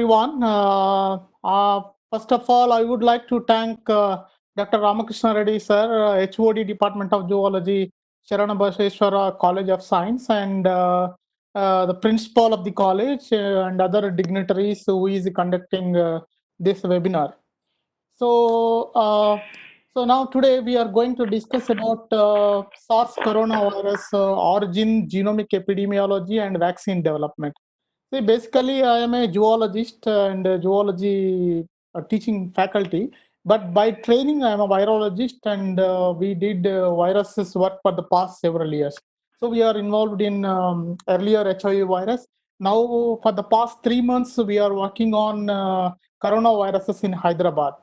everyone. First of all, I would like to thank Dr. Ramakrishna Reddy, sir, HOD Department of Zoology, Sharanabasaveshwar College of Science, and the principal of the college and other dignitaries who is conducting this webinar. So, so now today we are going to discuss about SARS coronavirus origin, genomic epidemiology, and vaccine development. See, basically, I am a zoologist and a zoology teaching faculty. But by training, I am a virologist, and we did viruses work for the past several years. So we are involved in earlier HIV virus. Now, for the past 3 months, we are working on coronaviruses in Hyderabad,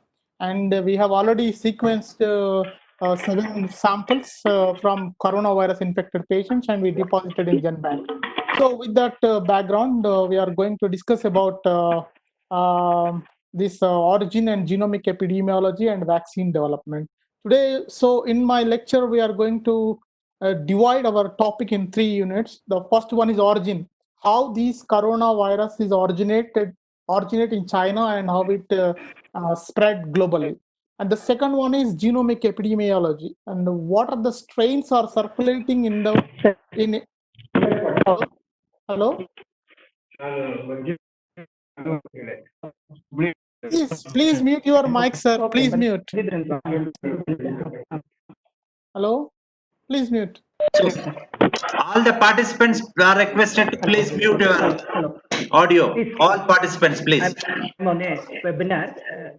and we have already sequenced 7 samples from coronavirus infected patients, and we deposited in GenBank. So with that background, we are going to discuss about this origin and genomic epidemiology and vaccine development. Today, so in my lecture, we are going to divide our topic in 3 units. The first one is origin, how these coronavirus is originate in China and how it spread globally. And the second one is genomic epidemiology and what are the strains are circulating in the in hello. Please mute your mic, sir. Please mute. Hello? Please mute. So, all the participants are requested to please mute your audio. All participants, please. I'm on a webinar.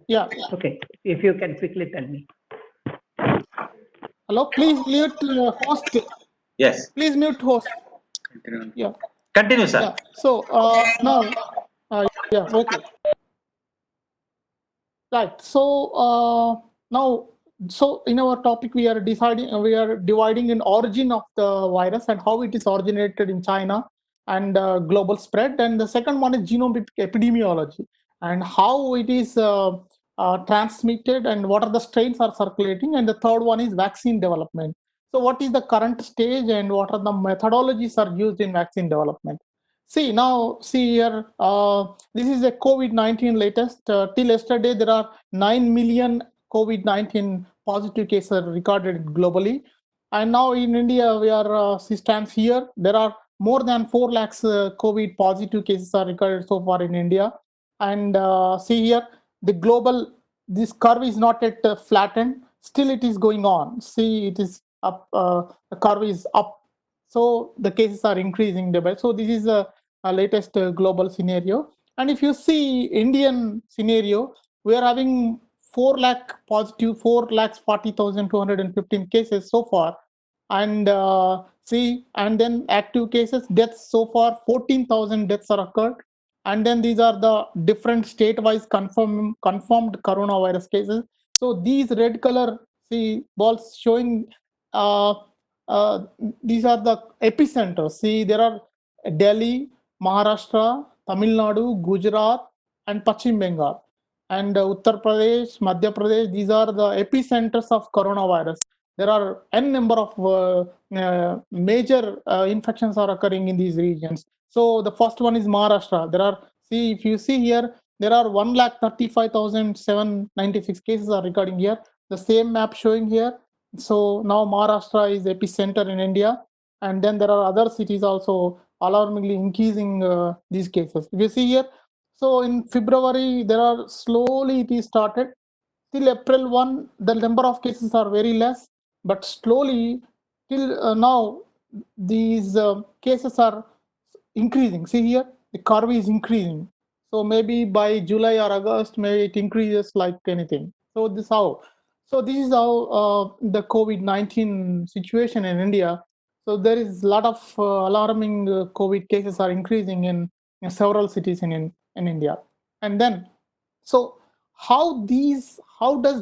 Yeah. Okay, if you can quickly tell me. Hello? Please mute host. Yes. Please mute host. Yeah. Continue, sir. Yeah. So now, yeah. Okay. Right. So now, so in our topic, we are dividing in origin of the virus and how it is originated in China and global spread. And the second one is genome epidemiology and how it is transmitted and what are the strains are circulating. And the third one is vaccine development. So what is the current stage and what are the methodologies are used in vaccine development? See now, see here. This is a COVID-19 latest. Till yesterday, there are 9 million COVID-19 positive cases recorded globally. And now in India, we are stands here. There are more than 4 lakhs COVID positive cases are recorded so far in India. And see here, the global, this curve is not yet flattened. Still, it is going on. See, it is up. The curve is up. So the cases are increasing. So this is a latest global scenario. And if you see Indian scenario, we are having 4 lakh positive, 4 lakhs 40,215 cases so far. And see, and then active cases, deaths so far, 14,000 deaths are occurred. And then these are the different state-wise confirmed coronavirus cases. So these red color, see, balls showing uh, these are the epicenters. See, there are Delhi, Maharashtra, Tamil Nadu, Gujarat, and Pachim Bengal. And Uttar Pradesh, Madhya Pradesh, these are the epicenters of coronavirus. There are n number of major infections are occurring in these regions. So the first one is Maharashtra. There are, see, if you see here, there are 1,35,796 cases are recording here. The same map showing here. So now Maharashtra is epicenter in India, and then there are other cities also alarmingly increasing these cases. If you see here, so in February there are slowly it is started. Till April 1, the number of cases are very less, but slowly till now these cases are increasing. See here, the curve is increasing. So maybe by July or August, maybe it increases like anything. So this how. So this is how the COVID-19 situation in India. So there is a lot of alarming COVID cases are increasing in several cities in India. And then, so how does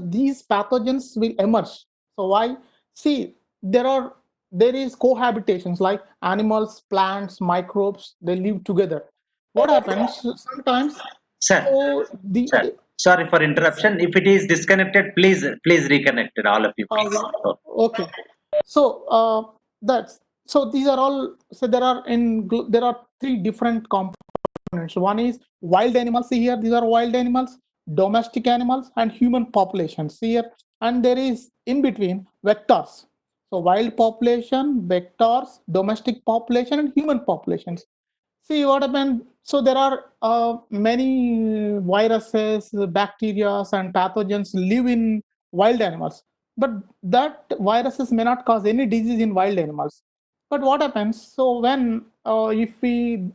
these pathogens will emerge? So why? See, there is cohabitations like animals, plants, microbes, they live together. What happens sometimes? Sir, So the sir, sorry for interruption. If it is disconnected, please reconnect it, all of you, please. okay. So that's so these are all. So there are three different components One is wild animals. See here, these are wild animals, domestic animals, and human populations. See here, and there is in between vectors. So wild population, vectors, domestic population, and human populations. See what happened. So there are many viruses, bacteria, and pathogens live in wild animals, but that viruses may not cause any disease in wild animals. But what happens? So when if we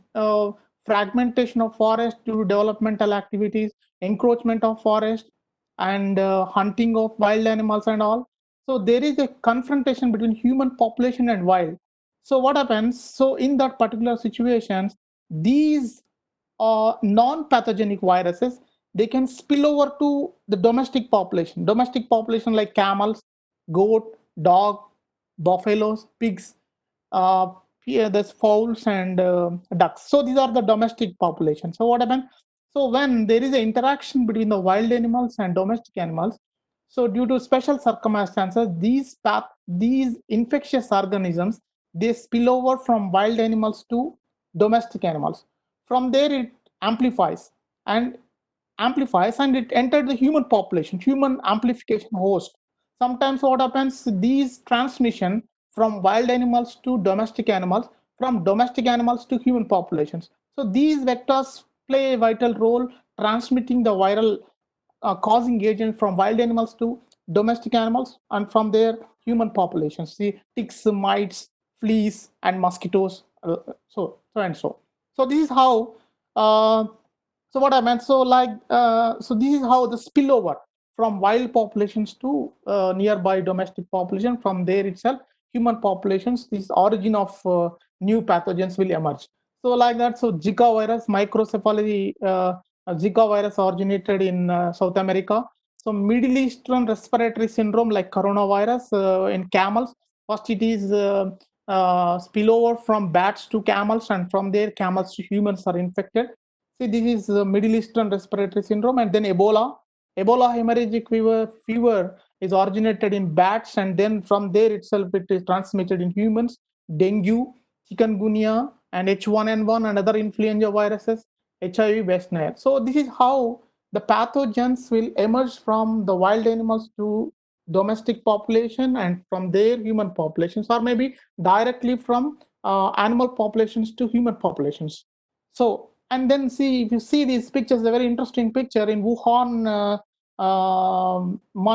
fragmentation of forest due to developmental activities, encroachment of forest, and hunting of wild animals and all, so there is a confrontation between human population and wild. So what happens? So in that particular situations, these non-pathogenic viruses, they can spill over to the domestic population like camels, goat, dog, buffaloes, pigs, uh, yeah, there's fowls and ducks. So these are the domestic population. So what happens? So when there is an interaction between the wild animals and domestic animals, so due to special circumstances, these infectious organisms, they spill over from wild animals to domestic animals. From there, it amplifies and amplifies, and it entered the human population, human amplification host. Sometimes what happens, these transmission from wild animals to domestic animals, from domestic animals to human populations. So these vectors play a vital role transmitting the viral causing agent from wild animals to domestic animals, and from their human populations. See, ticks, mites, fleas, and mosquitoes. So this is how. So what I meant. So this is how the spillover from wild populations to nearby domestic population. From there itself, human populations. This origin of new pathogens will emerge. So like that. So Zika virus, microcephaly. Zika virus originated in South America. So Middle Eastern respiratory syndrome like coronavirus in camels. First, it is spillover from bats to camels, and from there, camels to humans are infected. See, this is Middle Eastern respiratory syndrome, and then Ebola. Ebola hemorrhagic fever is originated in bats, and then from there itself it is transmitted in humans. Dengue, chikungunya, and H1N1 and other influenza viruses, HIV, West Nile. So this is how the pathogens will emerge from the wild animals to domestic population, and from their human populations, or maybe directly from animal populations to human populations. So, and then see, if you see these pictures, a very interesting picture in Wuhan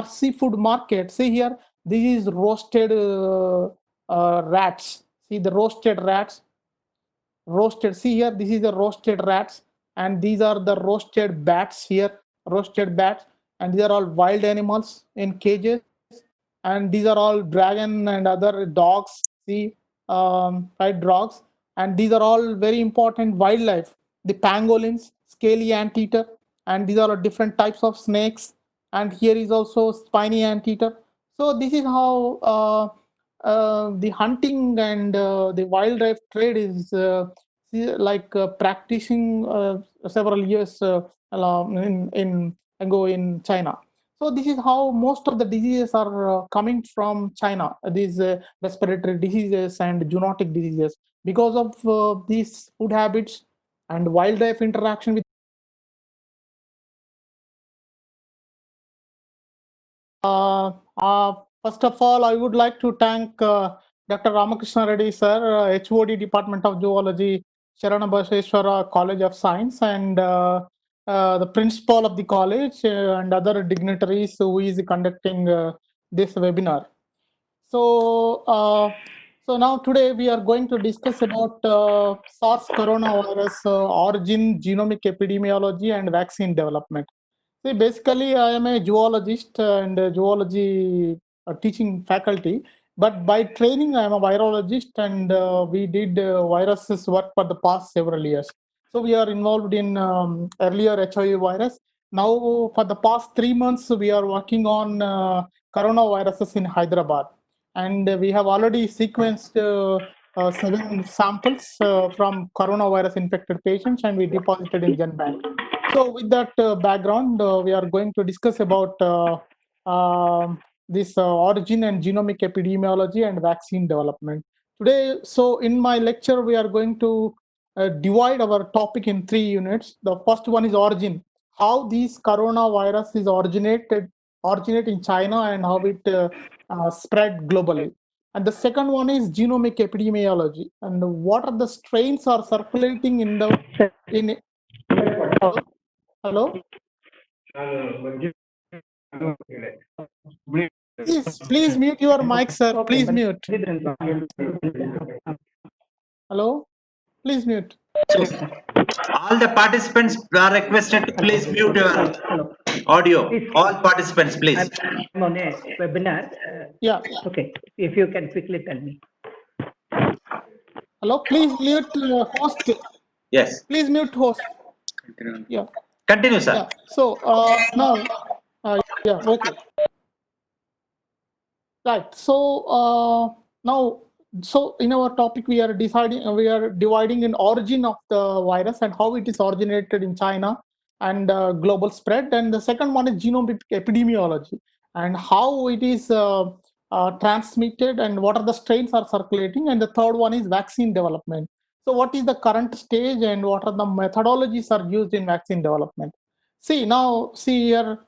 seafood market. See here, this is roasted rats. See the roasted rats, roasted. See here, this is the roasted rats, and these are the roasted bats here, roasted bats, and these are all wild animals in cages, and these are all dragon and other dogs. See, right, dogs, and these are all very important wildlife. The pangolins, scaly anteater, and these are different types of snakes, and here is also spiny anteater. So this is how the hunting and the wildlife trade is like practicing several years in ago in China. So this is how most of the diseases are coming from China. These respiratory diseases and zoonotic diseases because of these food habits and wildlife interaction with. Uh, uh, First of all, I would like to thank Dr. Ramakrishna Reddy, sir, HOD Department of Zoology, Sharanabasaveshwar College of Science, and the principal of the college and other dignitaries who is conducting this webinar. So, so now today we are going to discuss about SARS coronavirus origin, genomic epidemiology, and vaccine development. See, basically, I am a zoologist and a zoology teaching faculty, but by training, I am a virologist, and we did viruses work for the past several years. So we are involved in earlier HIV virus. Now, for the past 3 months, we are working on coronaviruses in Hyderabad, and we have already sequenced 7 samples from coronavirus infected patients, and we deposited in GenBank. So with that background, we are going to discuss about this origin and genomic epidemiology and vaccine development. Today, so in my lecture, we are going to divide our topic in 3 units. The first one is origin, how these coronavirus is originate in China and how it spread globally. And the second one is genomic epidemiology, and what are the strains are circulating in the in. Hello. Please mute your mic, sir. Please mute. Hello. Please mute. So, all the participants are requested to please mute your audio. All participants, please. I'm on a webinar. Yeah. Okay, if you can quickly tell me. Hello. Please mute host. Yes. Please mute host. Yeah. Continue, sir. Yeah. So now, yeah. Okay. Right. So now, so in our topic, we are dividing in origin of the virus and how it is originated in China and global spread. And the second one is genomic epidemiology and how it is transmitted and what are the strains are circulating. And the third one is vaccine development. So what is the current stage and what are the methodologies are used in vaccine development? See now, see here.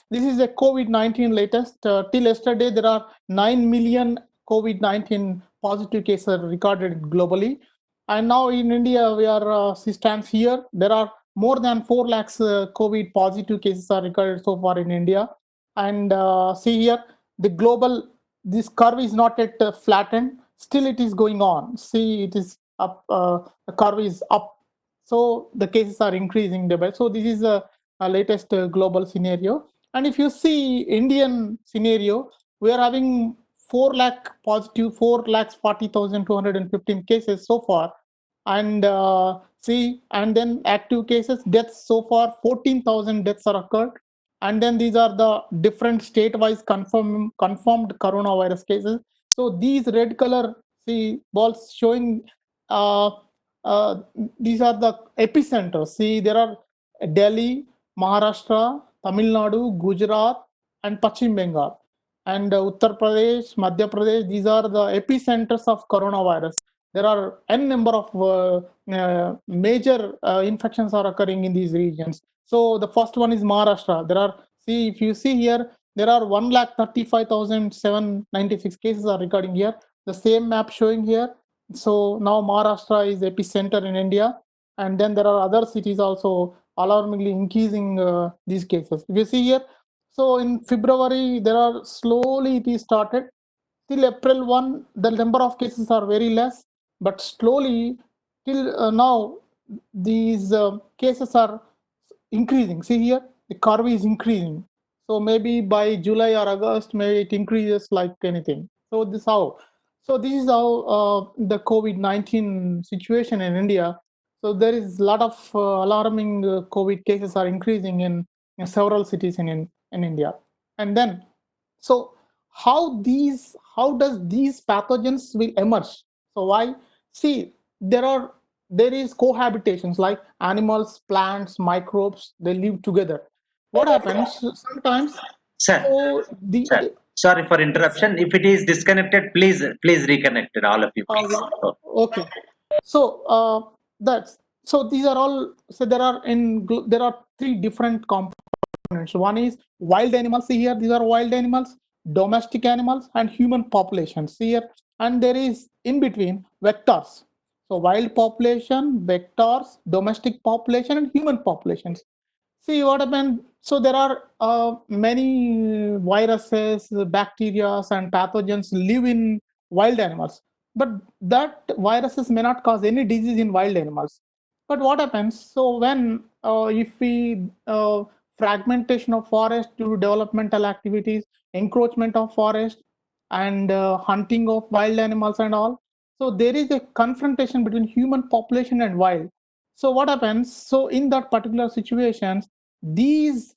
This is a COVID-19 latest. Till yesterday, there are 9 million COVID-19 positive cases recorded globally. And now in India, we are stands here. There are more than 4 lakhs COVID positive cases are recorded so far in India. And see here, the global, this curve is not yet flattened. Still, it is going on. See, it is up. The curve is up. So the cases are increasing day by. So this is a latest global scenario. And if you see Indian scenario, we are having 4 lakh positive, 4 lakhs 40,215 cases so far. And see, and then active cases, deaths so far, 14,000 deaths are occurred. And then these are the different state-wise confirmed coronavirus cases. So these red color, see, balls showing uh, uh, these are the epicenters. See, there are Delhi, Maharashtra, Tamil Nadu, Gujarat, and Pachim Bengal. And Uttar Pradesh, Madhya Pradesh, these are the epicenters of coronavirus. There are n number of major infections are occurring in these regions. So the first one is Maharashtra. There are, see, if you see here, there are 1,35,796 cases are recording here. The same map showing here. So now Maharashtra is epicenter in India, and then there are other cities also alarmingly increasing these cases. If you see here, so in February there are slowly it is started. Till April 1, the number of cases are very less, but slowly till now these cases are increasing. See here, the curve is increasing. So maybe by July or August, maybe it increases like anything. So this how. So this is how the COVID-19 situation in India. So there is a lot of alarming COVID cases are increasing in several cities in India. And then, so how does these pathogens will emerge? So why? See, there is cohabitations like animals, plants, microbes, they live together. What happens sometimes? Sir, So the sir, sorry for interruption. If it is disconnected, please reconnect it, all of you, please. Oh. okay. So that's so these are all. So there are three different components. One is wild animals. See here, these are wild animals, domestic animals, and human populations. See here, and there is in between vectors. So wild population, vectors, domestic population, and human populations. See what happened. So there are many viruses, bacteria, and pathogens live in wild animals, but that viruses may not cause any disease in wild animals. But what happens? So when if we fragmentation of forest due to developmental activities, encroachment of forest, and hunting of wild animals and all, so there is a confrontation between human population and wild. So what happens? So in that particular situations, these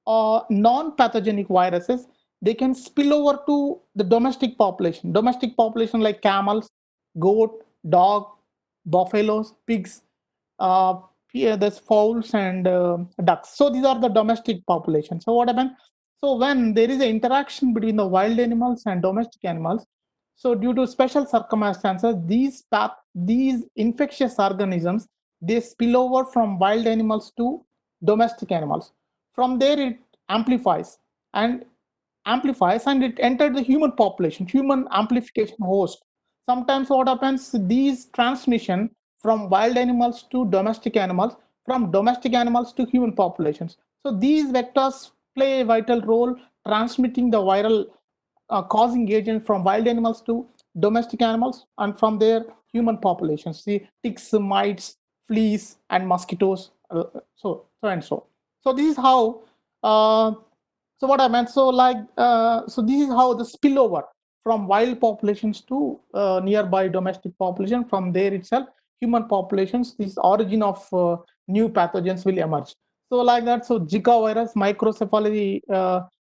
non-pathogenic viruses, they can spill over to the domestic population like camels, goat, dog, buffaloes, pigs, yeah, there's fowls and ducks. So these are the domestic population. So what happens? So when there is an interaction between the wild animals and domestic animals, So due to special circumstances, these infectious organisms, they spill over from wild animals to domestic animals. From there, it amplifies and amplifies, and it entered the human population, human amplification host. Sometimes what happens, these transmission from wild animals to domestic animals, from domestic animals to human populations. So these vectors play a vital role transmitting the viral causing agent from wild animals to domestic animals, and from their human populations. See, ticks, mites, fleas, and mosquitoes. So and so. So this is how. So what I meant. So like. So this is how the spillover from wild populations to nearby domestic population. From there itself, human populations. This origin of new pathogens will emerge. So like that. So Zika virus, microcephaly.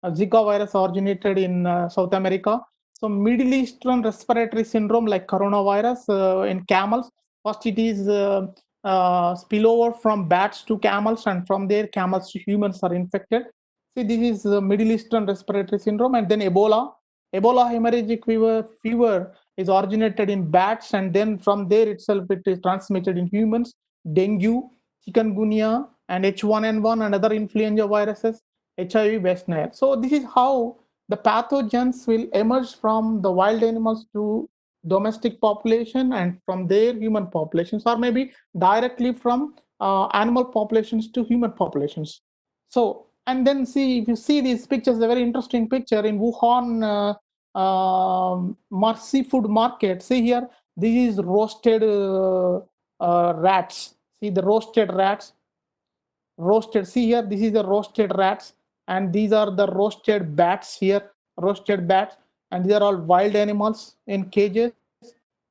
Zika virus originated in South America. So Middle Eastern respiratory syndrome like coronavirus in camels. First, it is spillover from bats to camels, and from there, camels to humans are infected. See, this is Middle Eastern respiratory syndrome, and then Ebola. Ebola hemorrhagic fever is originated in bats, and then from there itself, it is transmitted in humans. Dengue, chikungunya, and H1N1 and other influenza viruses, HIV, West Nile. So this is how the pathogens will emerge from the wild animals to domestic population, and from there human populations, or maybe directly from animal populations to human populations. So, and then see, if you see these pictures, a very interesting picture in Wuhan seafood market. See here, this is roasted rats. See the roasted rats, roasted. See here, this is the roasted rats, and these are the roasted bats here, roasted bats, and these are all wild animals in cages,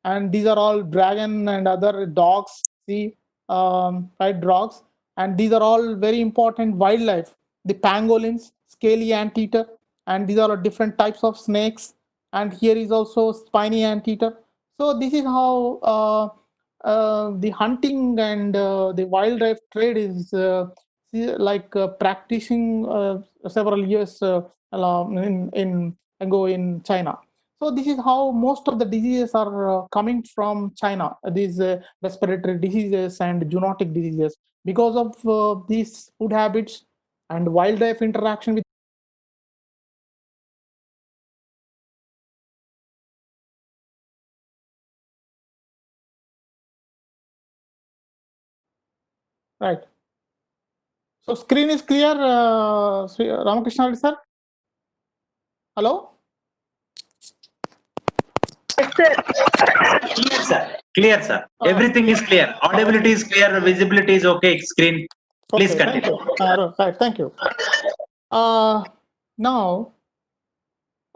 and these are all dragon and other dogs. See, right, dogs, and these are all very important wildlife. The pangolins, scaly anteater, and these are different types of snakes, and here is also spiny anteater. So this is how the hunting and the wildlife trade is like practicing several years in ago in China. So this is how most of the diseases are coming from China. These respiratory diseases and zoonotic diseases because of these food habits and wildlife interaction with. Right. So screen is clear, Ramakrishna Reddy sir. Hello. Yes, sir. Clear, sir. Clear, sir. Everything is clear. Audibility is clear. Visibility is okay. Screen. Please Okay. Thank continue. you. Right. Thank you. Now,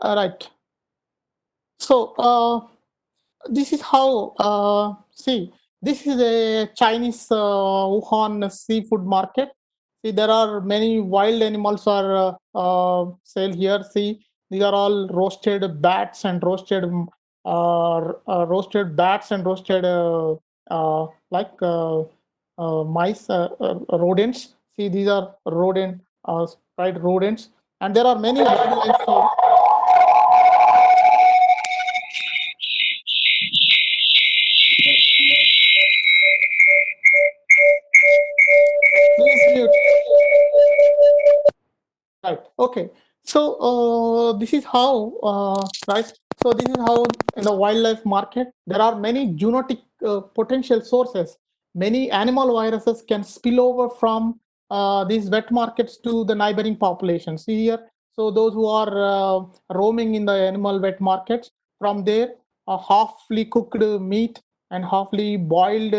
right. So this is how. See, this is a Chinese Wuhan seafood market. See, there are many wild animals are sale here. See, these are all roasted bats and roasted bats and roasted like mice, rodents. See, these are rodent, right, rodents, and there are many wildlife. Please mute. Right. Okay. So this is how, right. So this is how in the wildlife market there are many zoonotic potential sources. Many animal viruses can spill over from these wet markets to the neighboring populations. See here. So those who are roaming in the animal wet markets, from there, halfly cooked meat and halfly boiled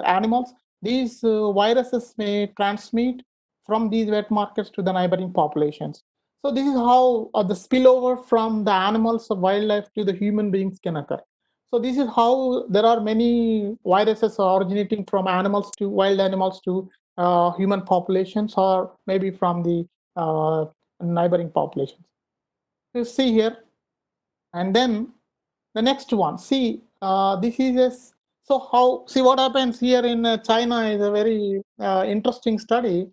animals. These viruses may transmit from these wet markets to the neighboring populations. So this is how the spillover from the animals or wildlife to the human beings can occur. So this is how there are many viruses originating from animals to wild animals to human populations, or maybe from the neighboring populations. You see here, and then the next one. See, this is a, so how, see what happens here in China is a very interesting study.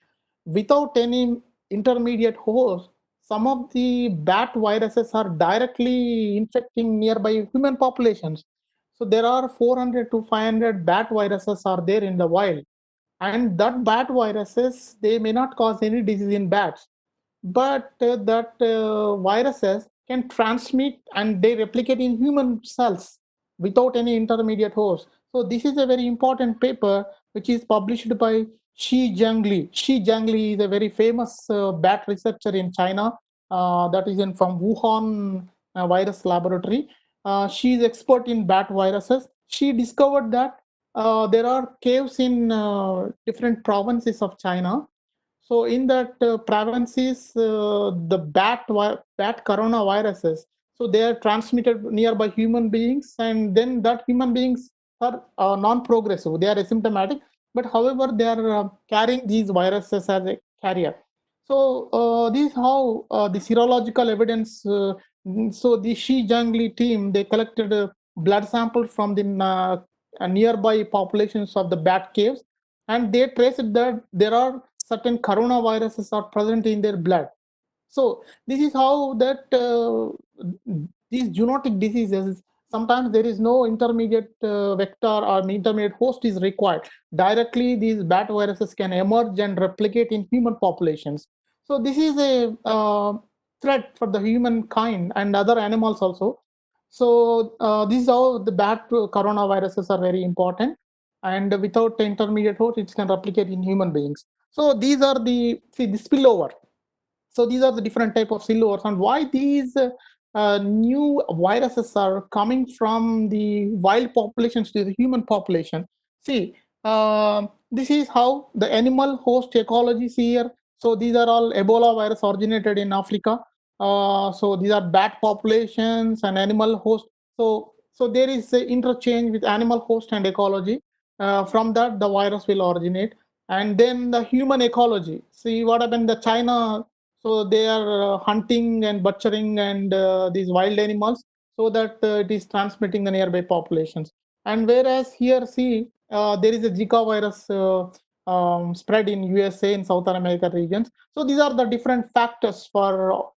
Without any intermediate host, some of the bat viruses are directly infecting nearby human populations. So there are 400 to 500 bat viruses are there in the wild, and that bat viruses, they may not cause any disease in bats, but that viruses can transmit and they replicate in human cells without any intermediate host. So this is a very important paper which is published by Shi Jiangli. Shi Jiangli is a very famous bat researcher in China, that is in from Wuhan virus laboratory. She is expert in bat viruses. She discovered that there are caves in different provinces of China. So in that provinces, the bat coronaviruses, so they are transmitted nearby human beings, and then that human beings are non-progressive. They are asymptomatic, but however, they are carrying these viruses as a carrier. So this is how the serological evidence. So the Shi Jiangli team, they collected blood samples from the nearby populations of the bat caves, and they traced that there are certain coronaviruses are present in their blood. So this is how that these zoonotic diseases, sometimes there is no intermediate vector or intermediate host is required. Directly these bat viruses can emerge and replicate in human populations. So this is a threat for the humankind and other animals also. So this is how the bat coronaviruses are very important, and without the intermediate host, it can replicate in human beings. So these are the spillover. So these are the different type of spillovers, and why these new viruses are coming from the wild populations to the human population. See, this is how the animal host ecology is here. So these are all Ebola virus originated in Africa. So these are bat populations and animal host. So there is a interchange with animal host and ecology. From that, the virus will originate. And then the human ecology. See what happened in the China. So they are hunting and butchering and these wild animals, so that it is transmitting the nearby populations. And whereas here, see, there is a Zika virus spread in USA, in South America regions. So these are the different factors for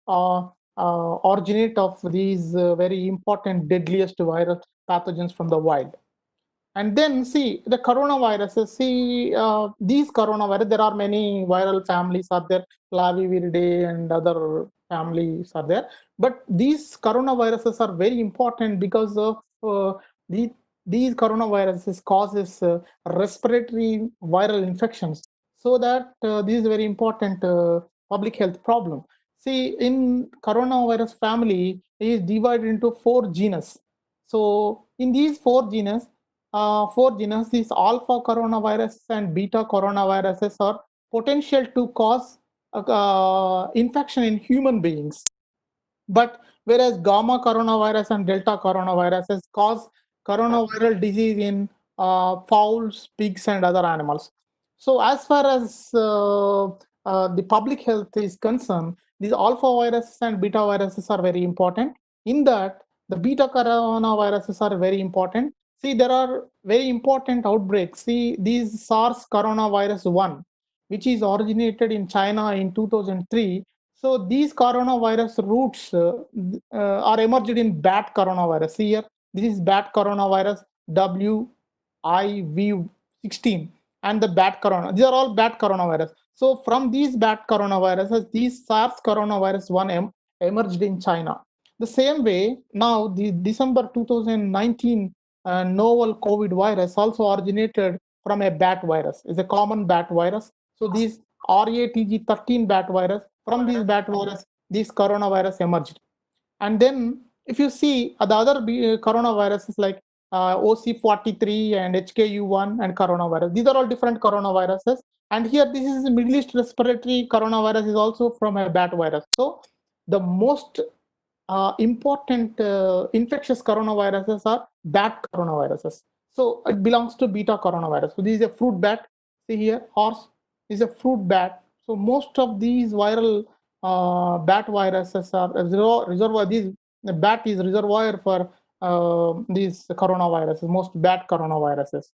originate of these very important deadliest virus pathogens from the wild. And then see the coronaviruses. See these coronavirus. There are many viral families are there, Flaviviridae and other families are there. But these coronaviruses are very important because of the, these coronaviruses causes respiratory viral infections. So that this is a very important public health problem. See, in coronavirus family, it is divided into 4 genus. So in these 4 genus, these alpha coronavirus and beta coronaviruses are potential to cause infection in human beings. But whereas gamma coronavirus and delta coronaviruses cause coronaviral disease in fowls, pigs, and other animals. So as far as the public health is concerned, these alpha viruses and beta viruses are very important. In that, the beta coronaviruses are very important. See, there are very important outbreaks. See, these SARS coronavirus 1, which is originated in China in 2003. So these coronavirus roots are emerged in bat coronavirus. See here, this is bat coronavirus WIV16 and the bat corona. These are all bat coronavirus. So from these bat coronaviruses, these SARS coronavirus 1 emerged in China. The same way, now the December 2019 novel COVID virus also originated from a bat virus. It's a common bat virus. So these RATG13 bat virus, from these bat virus, this coronavirus emerged. And then if you see the other coronaviruses like OC43 and HKU1 and coronavirus, these are all different coronaviruses. And here this is the Middle East respiratory coronavirus is also from a bat virus. So the most important infectious coronaviruses are bat coronaviruses. So it belongs to beta coronavirus. So this is a fruit bat. See here, horse is a fruit bat. So most of these viral bat viruses are reservoir. The bat is reservoir for these coronaviruses, most bat coronaviruses.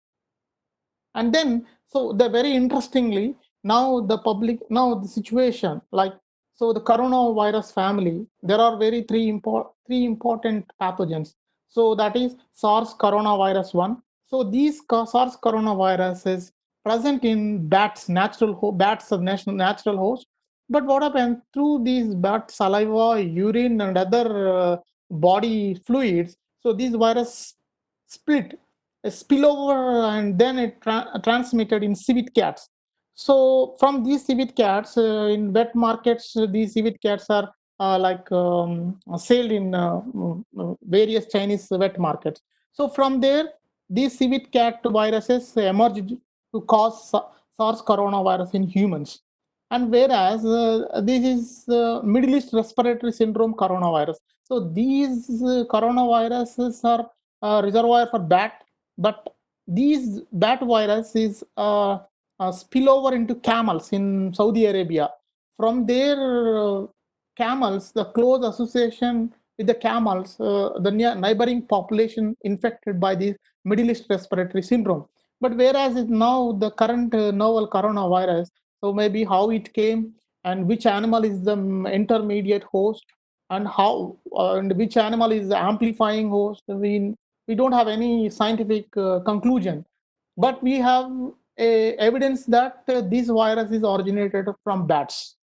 And then, so the very interestingly, now the public, now the situation, like, So the coronavirus family, there are three important pathogens. So that is SARS coronavirus 1. So these SARS coronavirus is present in bats of natural host. But what happens through these bat saliva, urine, and other body fluids? So these virus split, spill over, and then it transmitted in civet cats. So from these civet cats in wet markets, these civet cats are sold in various Chinese wet markets. So from there, these civet cat viruses emerged to cause SARS coronavirus in humans. And whereas this is Middle East respiratory syndrome coronavirus. So these coronaviruses are reservoir for bat, but these bat virus is spill over into camels in Saudi Arabia. From their camels, the close association with the camels, the neighboring population infected by the Middle East respiratory syndrome. But whereas now the current novel coronavirus, so maybe how it came and which animal is the intermediate host and how and which animal is the amplifying host, we don't have any scientific conclusion, but we have evidence that this virus is originated from bats.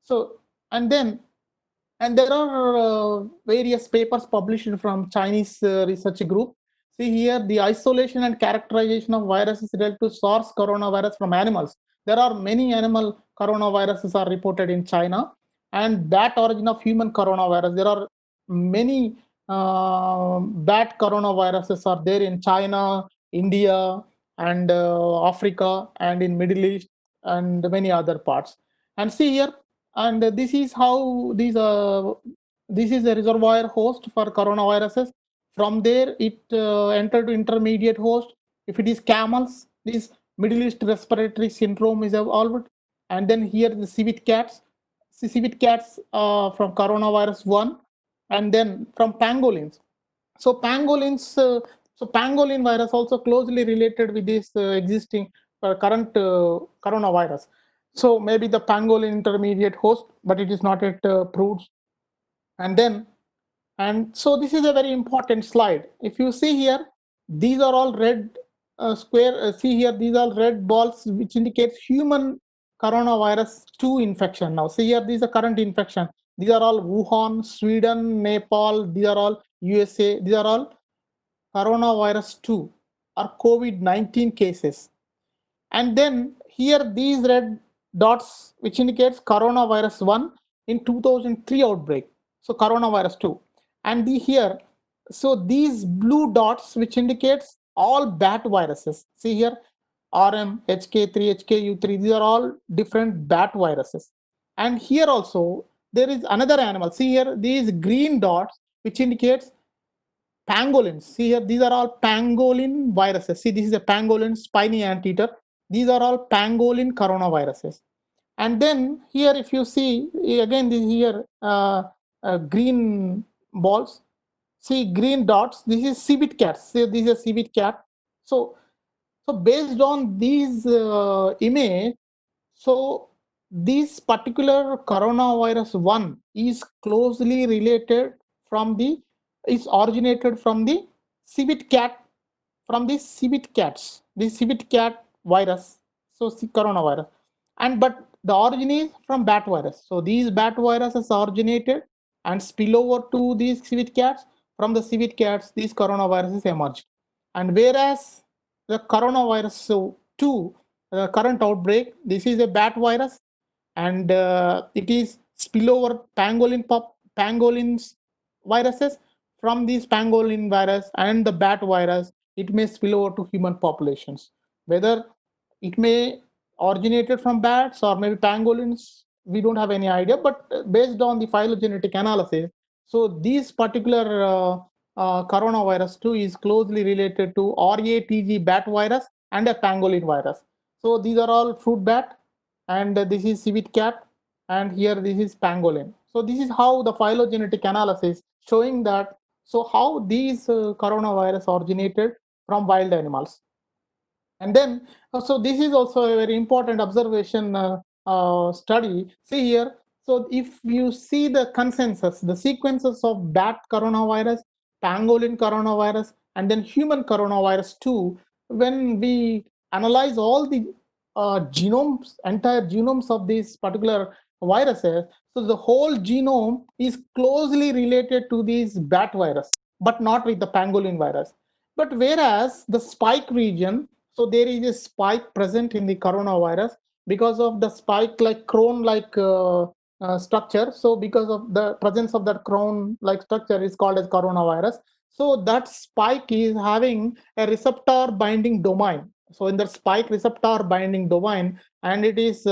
So and then and there are various papers published from Chinese research group. See here, the isolation and characterization of viruses related to SARS coronavirus from animals. There are many animal coronaviruses are reported in China, and that origin of human coronavirus. There are many bat coronaviruses are there in China, India, and Africa, and in Middle East, and many other parts. And see here, and this is how this is a reservoir host for coronaviruses. From there it entered to intermediate host. If it is camels, this Middle East respiratory syndrome is evolved. And then here the civet cats from coronavirus 1, and then from pangolins. So pangolin virus also closely related with this existing current coronavirus. So maybe the pangolin intermediate host, but it is not yet proved. And then, and so this is a very important slide. If you see here, these are all red square. See here, these are red balls, which indicates human coronavirus 2 infection. Now, see here, these are current infection. These are all Wuhan, Sweden, Nepal. These are all USA. These are all coronavirus 2 or COVID-19 cases. And then here these red dots, which indicates coronavirus 1 in 2003 outbreak. So coronavirus 2. And here, so these blue dots, which indicates all bat viruses. See here, RM, HK3, HKU3, these are all different bat viruses. And here also, there is another animal. See here, these green dots, which indicates pangolins. See here, these are all pangolin viruses. See, this is a pangolin spiny anteater. These are all pangolin coronaviruses. And then here, if you see again, this here green balls. See green dots. This is civet cats. See, this is a civet cat. So based on these image, so this particular coronavirus 1 is closely related from the is originated from the civet cat, from the civet cats, the civet cat virus, so coronavirus. And but the origin is from bat virus. So these bat viruses originated and spill over to these civet cats. From the civet cats, these coronaviruses emerged. And whereas the coronavirus 2, current outbreak, this is a bat virus, and it is spillover pangolins viruses. From these pangolin virus and the bat virus, it may spill over to human populations. Whether it may originated from bats or maybe pangolins, we don't have any idea. But based on the phylogenetic analysis, so this particular coronavirus 2 is closely related to RATG bat virus and a pangolin virus. So these are all fruit bat, and this is civet cat, and here this is pangolin. So this is how the phylogenetic analysis showing that, so how these coronavirus originated from wild animals. And then, so this is also a very important observation study. See here, So if you see the consensus, the sequences of bat coronavirus, pangolin coronavirus, and then human coronavirus too, when we analyze all the genomes, entire genomes of these particular viruses, so the whole genome is closely related to these bat virus, but not with the pangolin virus. But whereas the spike region, so there is a spike present in the coronavirus because of the spike like crown like structure. So because of the presence of that crown like structure is called as coronavirus. So that spike is having a receptor binding domain. So in the spike receptor binding domain, and it is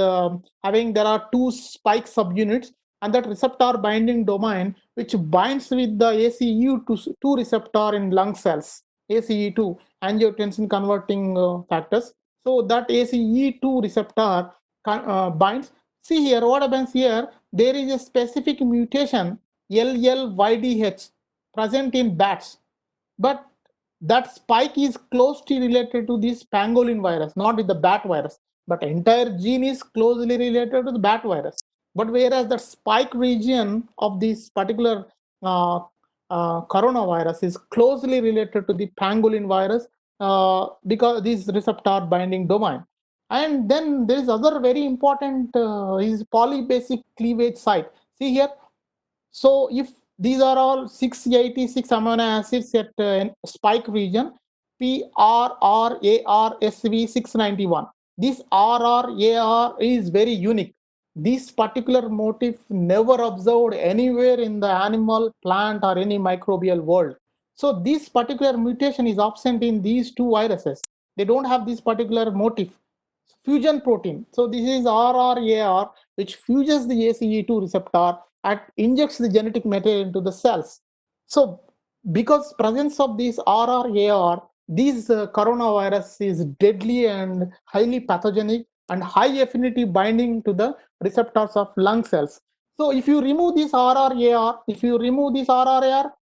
having, there are two spike subunits, and that receptor binding domain which binds with the ACE2 receptor in lung cells, ACE2, angiotensin converting factors. So that ACE2 receptor binds. See here, what happens here, there is a specific mutation LLYDH present in bats, but that spike is closely related to this pangolin virus, not with the bat virus, but entire gene is closely related to the bat virus. But whereas the spike region of this particular uh, coronavirus is closely related to the pangolin virus because this receptor binding domain. And then there is other very important is polybasic cleavage site. See here, so if these are all 686 amino acids at spike region, PRRARSV691. This RRAR is very unique. This particular motif never observed anywhere in the animal, plant, or any microbial world. So this particular mutation is absent in these two viruses. They don't have this particular motif. Fusion protein. So this is RRAR, which fuses the ACE2 receptor and injects the genetic material into the cells. So because presence of this RRAR, this coronavirus is deadly and highly pathogenic and high affinity binding to the receptors of lung cells. So if you remove this RRAR,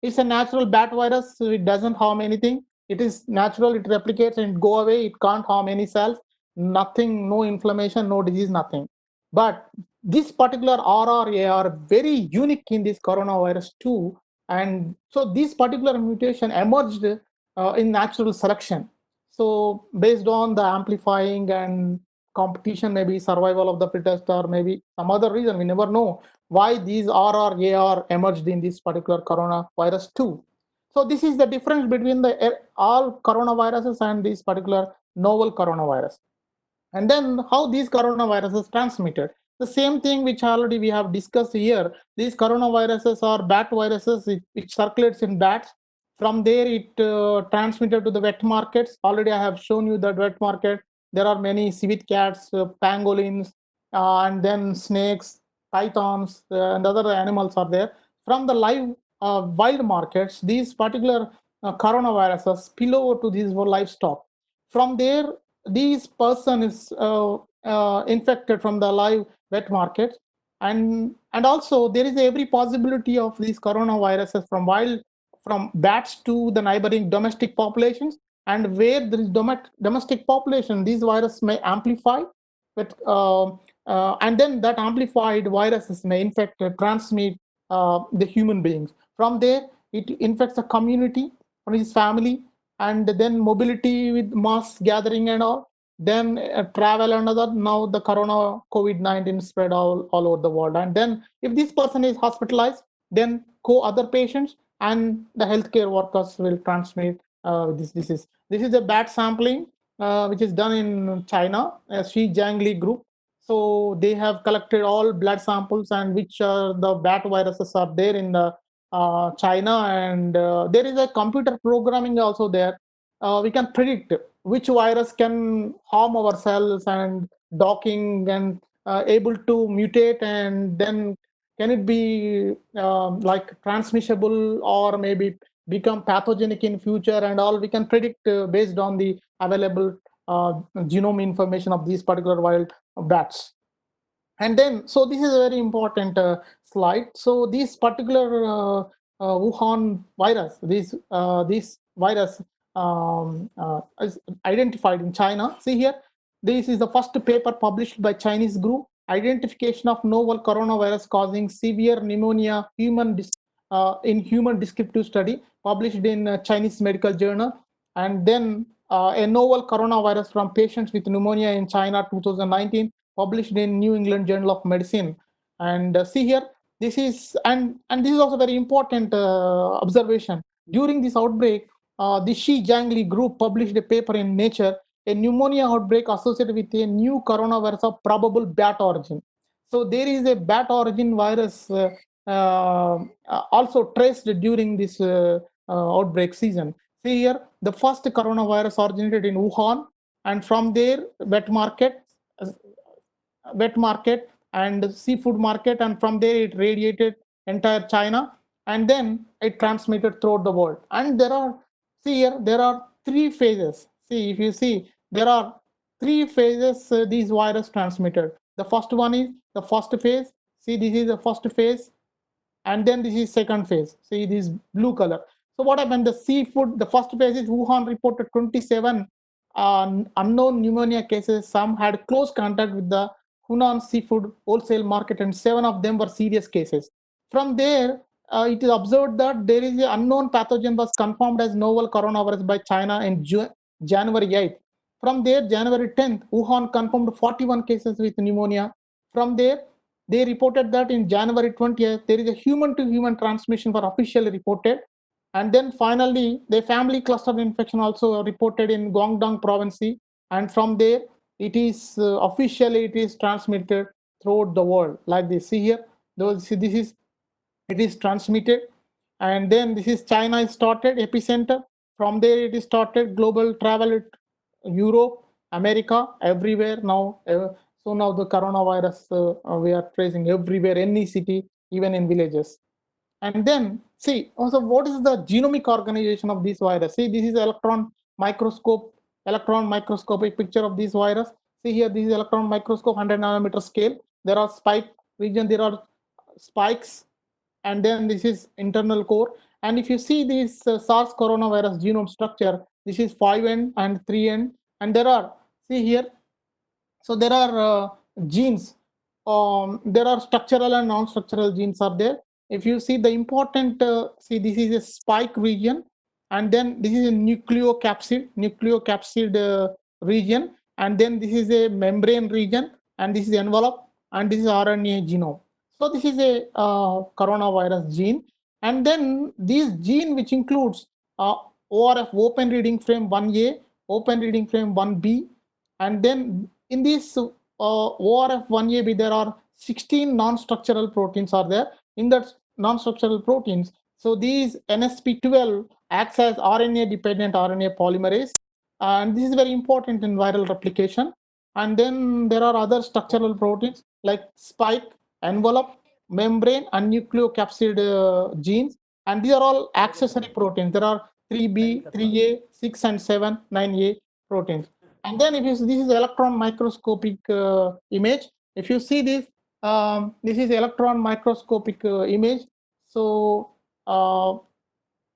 it's a natural bat virus. So it doesn't harm anything. It is natural. It replicates and go away. It can't harm any cells. Nothing, no inflammation, no disease, nothing. But this particular RRAR very unique in this coronavirus too, and so this particular mutation emerged in natural selection. So based on the amplifying and competition, maybe survival of the fittest, or maybe some other reason, we never know why these RRAR emerged in this particular coronavirus too. So this is the difference between the all coronaviruses and this particular novel coronavirus. And then how these coronaviruses transmitted. The same thing which already we have discussed here. These coronaviruses are bat viruses which circulates in bats. From there, it transmitted to the wet markets. Already I have shown you that wet market. There are many civet cats, pangolins, and then snakes, pythons, and other animals are there. From the live wild markets, these particular coronaviruses spill over to these livestock. From there, these person is infected from the live wet market, and also there is every possibility of these coronaviruses from wild, from bats to the neighboring domestic populations, and where there is domestic population, these viruses may amplify, but and then that amplified viruses may infect transmit the human beings. From there it infects a community from his family, and then mobility with mass gathering and all, then travel and other. Now the corona COVID-19 spread all over the world, and then if this person is hospitalized, then other patients and the healthcare workers will transmit this disease. This is a bat sampling which is done in China, Shi Jiangli group. So they have collected all blood samples and which the bat viruses are there in the China, and there is a computer programming also there. We can predict which virus can harm our cells and docking and able to mutate, and then can it be like transmissible or maybe become pathogenic in future and all. We can predict based on the available genome information of these particular wild bats. And then, so this is a very important slide. So this particular Wuhan virus, this virus is identified in China. See here, this is the first paper published by Chinese group, identification of novel coronavirus causing severe pneumonia in human descriptive study published in Chinese Medical Journal, and then a novel coronavirus from patients with pneumonia in China 2019 published in New England Journal of Medicine. And see here, this is and this is also very important observation. During this outbreak, the Shi Jiangli group published a paper in Nature, a pneumonia outbreak associated with a new coronavirus of probable bat origin. So there is a bat origin virus also traced during this outbreak season. See here, the first coronavirus originated in Wuhan, and from there, wet market and seafood market, and from there it radiated entire China, and then it transmitted throughout the world. And see here, there are three phases. See, if you see, there are three phases these virus transmitted. The first one is the first phase. See, this is the first phase, and then this is second phase. See this blue color. So what happened? The seafood, the first phase is Wuhan reported 27 unknown pneumonia cases. Some had close contact with the Hunan seafood wholesale market, and 7 of them were serious cases. From there, it is observed that there is an unknown pathogen was confirmed as novel coronavirus by China in January 8th. From there, January 10th, Wuhan confirmed 41 cases with pneumonia. From there, they reported that in January 20th, there is a human-to-human transmission for officially reported. And then finally, the family cluster infection also reported in Guangdong province. And from there, it is officially it is transmitted throughout the world like this. See here, it is transmitted, and then this is China is started epicenter. From there, it is started global travel, Europe, America, everywhere now. So now the coronavirus we are tracing everywhere, any city, even in villages. And then see also what is the genomic organization of this virus. See, this is electron microscopic picture of this virus. See here, this is electron microscope, 100 nanometer scale. There are spike region, there are spikes, and then this is internal core. And if you see this SARS coronavirus genome structure, this is 5N and 3N, and there are, see here, so there are genes. There are structural and non-structural genes are there. If you see the important, see this is a spike region, and then this is a nucleocapsid region, and then this is a membrane region, and this is envelope, and this is RNA genome. So this is a coronavirus gene, and then this gene which includes ORF, open reading frame 1A, open reading frame 1B, and then in this ORF1AB, there are 16 non-structural proteins are there. In that non-structural proteins, so these NSP12 acts as RNA-dependent RNA polymerase, and this is very important in viral replication. And then there are other structural proteins like spike, envelope, membrane, and nucleocapsid genes, and these are all accessory proteins. There are 3B, 3A, 6 and 7, 9A proteins. And then if you see, this is electron microscopic image. If you see this, this is electron microscopic image. So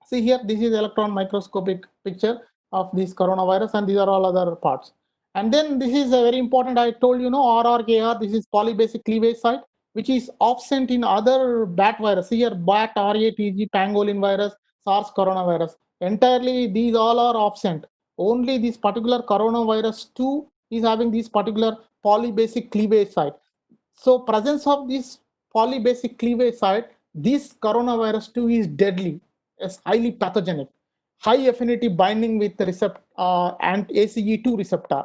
see here, this is electron microscopic picture of this coronavirus, and these are all other parts. And then this is very important. I told you, RRKR. This is polybasic cleavage site, which is absent in other bat virus. See here, bat, RATG, pangolin virus, SARS coronavirus. Entirely, these all are absent. Only this particular coronavirus 2 is having this particular polybasic cleavage site. So presence of this polybasic cleavage site, this coronavirus 2 is deadly, is highly pathogenic, high affinity binding with the receptor and ACE2 receptor.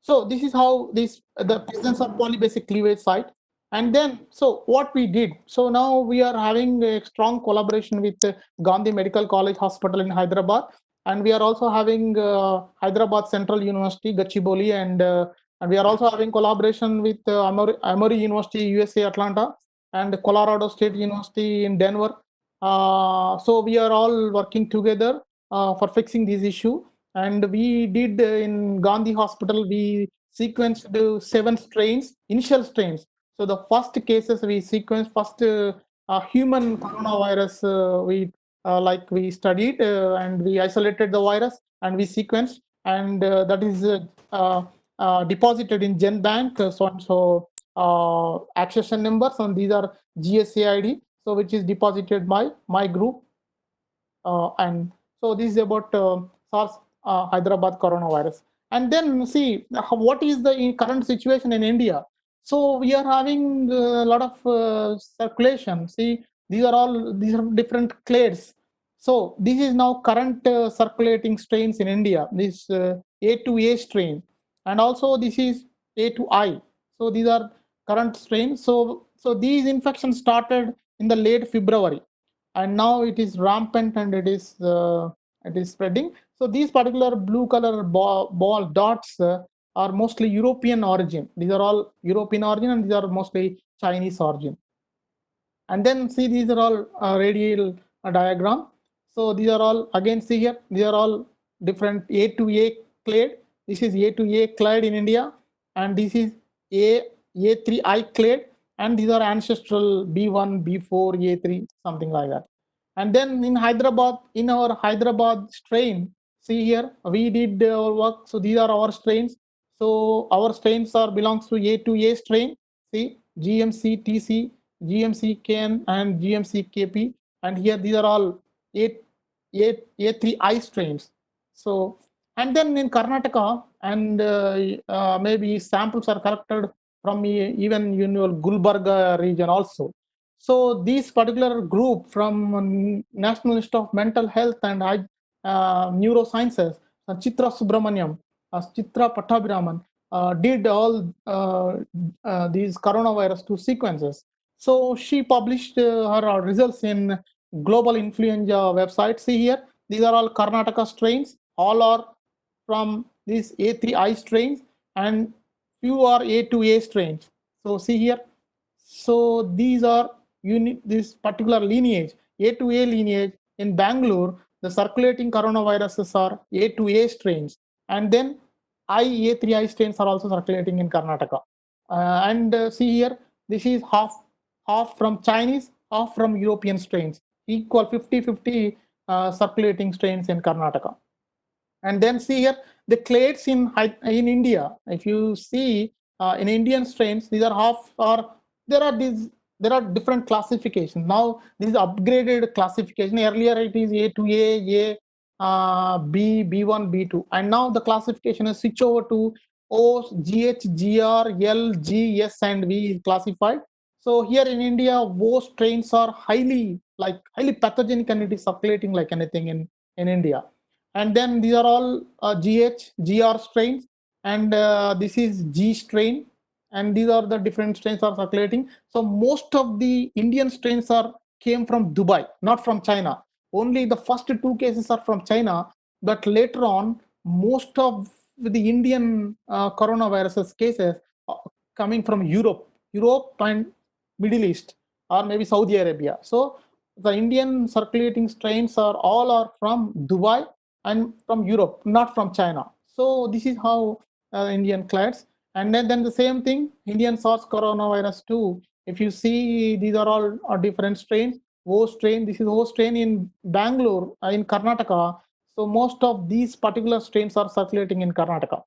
So this is how the presence of polybasic cleavage site. And then, so what we did, so now we are having a strong collaboration with Gandhi Medical College Hospital in Hyderabad, and we are also having Hyderabad Central University, Gachibowli, and we are also having collaboration with Emory University, USA, Atlanta, and Colorado State University in Denver. So we are all working together for fixing this issue. And we did in Gandhi Hospital, we sequenced 7 strains, initial strains. So the first cases we sequenced, first human coronavirus we studied, and we isolated the virus and we sequenced, and that is deposited in GenBank, so and so accession numbers, and these are GSAID, so which is deposited by my group. And so this is about SARS Hyderabad coronavirus. And then see what is the current situation in India. So we are having a lot of circulation. See, these are different clades. So this is now current circulating strains in India. This A2A strain, and also this is A2I. So these are current strains. So these infections started in the late February, and now it is rampant, and it is spreading. So these particular blue color ball dots are mostly European origin. These are all European origin, and these are mostly Chinese origin. And then see, these are all radial diagram. So these are all, again see here, these are all different A to A clade. This is A to A clade in India, and this is A3I clade, and these are ancestral B1, B4, A3, something like that. And then in Hyderabad, in our Hyderabad strain, see here, we did our work. So these are our strains. So our strains are belongs to A2A strain. See, GMC TC, GMC KN, and GMC KP. And here these are all A3I strains. So, and then in Karnataka, and maybe samples are collected from even Gulbarga region also. So this particular group from National Institute of Mental Health and Neurosciences, Chitra Subramaniam, Chitra Pattabhiraman, did all these coronavirus 2 sequences. So she published her results in Global Influenza website. See here, these are all Karnataka strains. All are from these A3I strains, and few are A2A strains. So see here. So these are this particular lineage, A2A lineage in Bangalore. The circulating coronaviruses are A2A strains, and then A3I strains are also circulating in Karnataka. And see here, this is half from Chinese, half from European strains, equal 50-50 circulating strains in Karnataka. And then see here the clades in India. If you see in Indian strains, these are half, or there are different classifications. Now this is upgraded classification. Earlier it is A2A, B, B1, B2, and now the classification is switch over to O, GH, GR, L, G, S, and V classified. So here in India, O strains are highly pathogenic, and it is circulating like anything in India. And then these are all GH, GR strains, and this is G strain, and these are the different strains are circulating. So most of the Indian strains came from Dubai, not from China. Only the first two cases are from China, but later on, most of the Indian coronavirus cases are coming from Europe and Middle East, or maybe Saudi Arabia. So the Indian circulating strains are from Dubai and from Europe, not from China. So this is how Indian clades. And then the same thing, Indian SARS coronavirus 2. If you see, these are all different strains. O strain, this is O strain in Bangalore, in Karnataka. So most of these particular strains are circulating in Karnataka.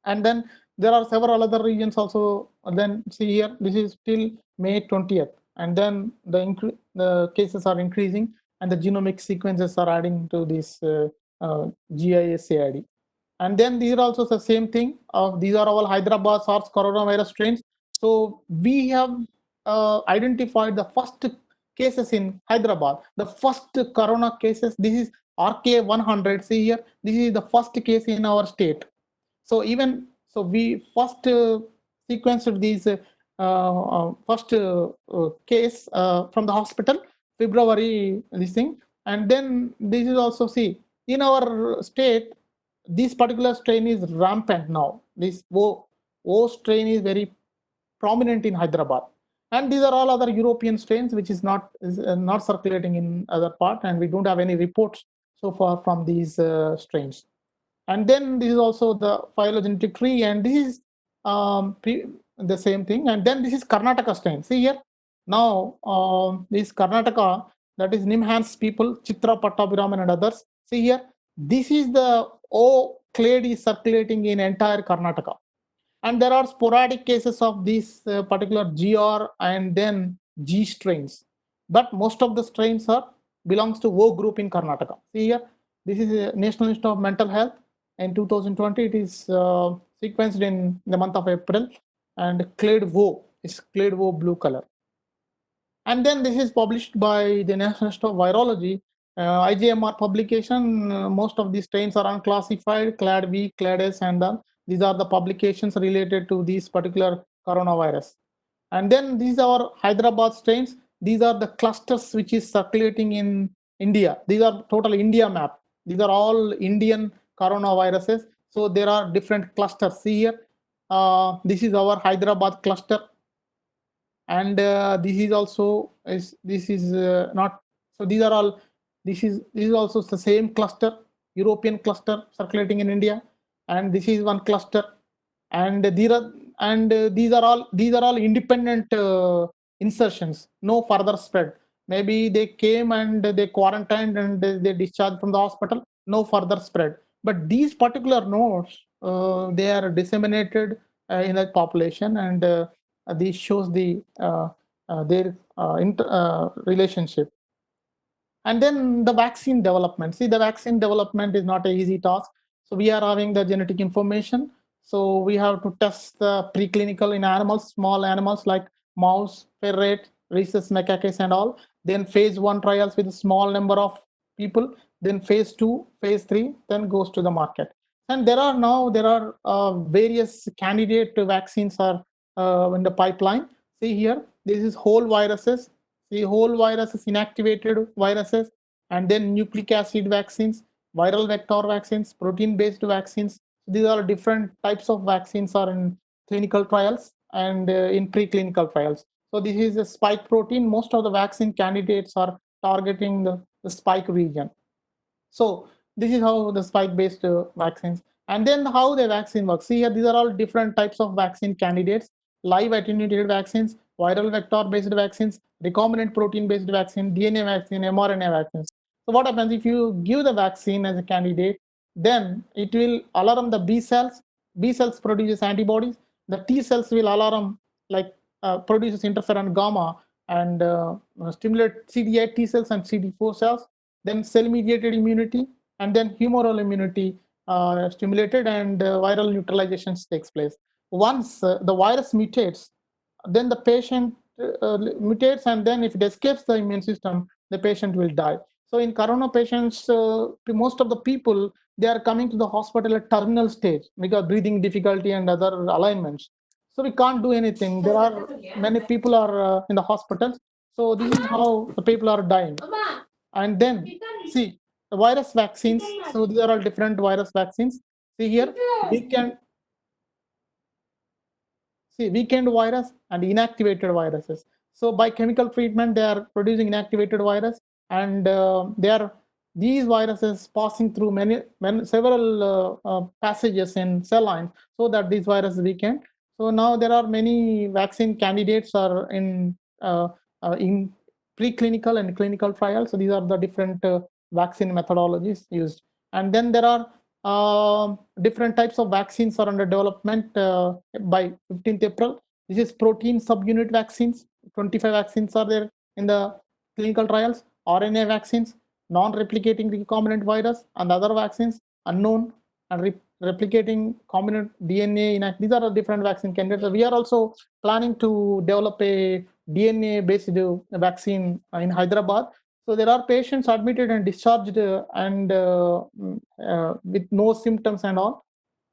And then there are several other regions also. Then see here, this is till May 20th. And then the cases are increasing, and the genomic sequences are adding to this GISAID. And then these are also the same thing. These are all Hyderabad SARS coronavirus strains. So we have identified the first cases in Hyderabad. The first corona cases. This is RK100. See here, this is the first case in our state. So we first sequenced these first case from the hospital, February, this thing. And then this is also, see, in our state, this particular strain is rampant now. This O strain is very prominent in Hyderabad. And these are all other European strains, which is not circulating in other part, and we don't have any reports so far from these strains. And then this is also the phylogenetic tree, and this is the same thing. And then this is Karnataka strain. See here, now this Karnataka, that is Nimhans people, Chitra Pattabhiraman and others. See here, this is the O clade is circulating in entire Karnataka. And there are sporadic cases of these particular GR and then G strains. But most of the strains are belongs to O group in Karnataka. See here, this is a National Institute of Mental Health. In 2020, it is sequenced in the month of April, and clade O is clade O blue color. And then this is published by the National Institute of Virology, IGMR publication. Most of these strains are unclassified, clade V, clade S, and these are the publications related to these particular coronavirus. And then these are Hyderabad strains. These are the clusters which is circulating in India. These are total India map. These are all Indian coronaviruses. So there are different clusters. See here, this is our Hyderabad cluster, and this is also this is not, so these are all, this is also the same cluster, European cluster circulating in India, and this is one cluster, and these are all independent insertions, no further spread. Maybe they came and they quarantined and they discharged from the hospital, no further spread. But these particular nodes, they are disseminated in the population, and this shows their relationship. And then the vaccine development. See, the vaccine development is not an easy task. So we are having the genetic information. So we have to test the preclinical in animals, small animals like mouse, ferret, rhesus macaques, and all. Then phase 1 trials with a small number of people. Then phase 2, phase 3, then goes to the market. And there are various candidate vaccines are in the pipeline. See here, this is whole viruses. See, whole viruses, inactivated viruses, and then nucleic acid vaccines, viral vector vaccines, protein-based vaccines. These are different types of vaccines are in clinical trials and in preclinical trials. So this is a spike protein. Most of the vaccine candidates are targeting the spike region. So this is how the spike-based vaccines, and then how the vaccine works. See here, these are all different types of vaccine candidates: live attenuated vaccines, viral vector-based vaccines, recombinant protein-based vaccine, DNA vaccine, mRNA vaccines. So what happens if you give the vaccine as a candidate? Then it will alarm the B cells. B cells produces antibodies. The T cells will alarm, like produces interferon gamma and stimulate CD8 T cells and CD4 cells, then cell-mediated immunity, and then humoral immunity stimulated, and viral neutralizations takes place. Once the virus mutates, then the patient mutates, and then if it escapes the immune system, the patient will die. So in corona patients, most of the people, they are coming to the hospital at terminal stage because breathing difficulty and other alignments. So we can't do anything. There are many people are in the hospitals. So this is how the people are dying. And then see the virus vaccines. So these are all different virus vaccines. See here, weakened virus and inactivated viruses. So by chemical treatment, they are producing inactivated virus, and these viruses passing through several passages in cell lines, so that these viruses weakened. So now there are many vaccine candidates are in preclinical and clinical trials. So these are the different vaccine methodologies used. And then there are different types of vaccines are under development by 15th April. This is protein subunit vaccines. 25 vaccines are there in the clinical trials. RNA vaccines, non-replicating recombinant virus, and other vaccines unknown, and replicating recombinant DNA. These are the different vaccine candidates. We are also planning to develop a DNA-based vaccine in Hyderabad. So there are patients admitted and discharged and with no symptoms and all.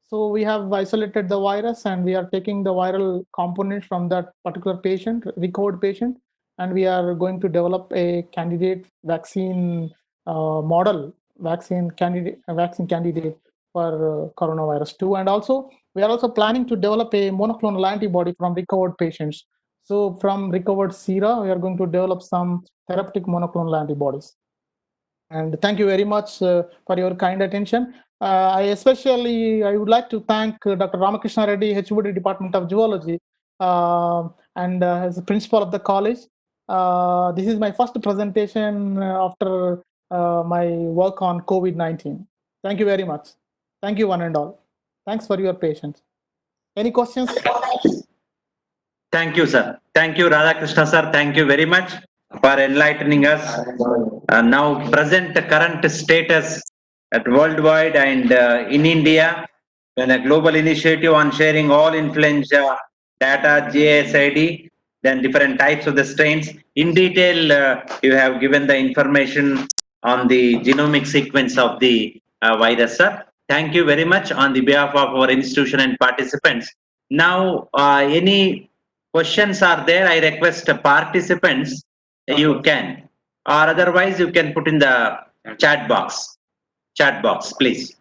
So we have isolated the virus, and we are taking the viral component from that particular patient, recovered patient, and we are going to develop a candidate vaccine model, vaccine candidate for coronavirus 2. And also we are also planning to develop a monoclonal antibody from recovered patients. So from recovered sera, we are going to develop some therapeutic monoclonal antibodies. And thank you very much for your kind attention. I would like to thank Dr. Ramakrishna Reddy, HOD Department of Zoology, and as a principal of the college. This is my first presentation after my work on COVID-19. Thank you very much. Thank you, one and all. Thanks for your patience. Any questions? Thank you, sir. Thank you, Radhakrishna, sir. Thank you very much for enlightening us. Now, present current status at worldwide and in India, when a global initiative on sharing all influenza data, GSID, then different types of the strains. In detail, you have given the information on the genomic sequence of the virus, sir. Thank you very much on the behalf of our institution and participants. Now, any questions are there, I request participants, you can, or otherwise you can put in the chat box, please.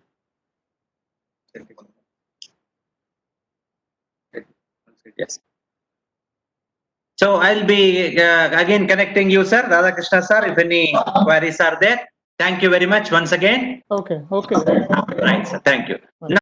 Yes. So I'll be again connecting you, sir, Radhakrishna, sir, if any queries are there. Thank you very much once again. Okay. Right, sir. Thank you. Now,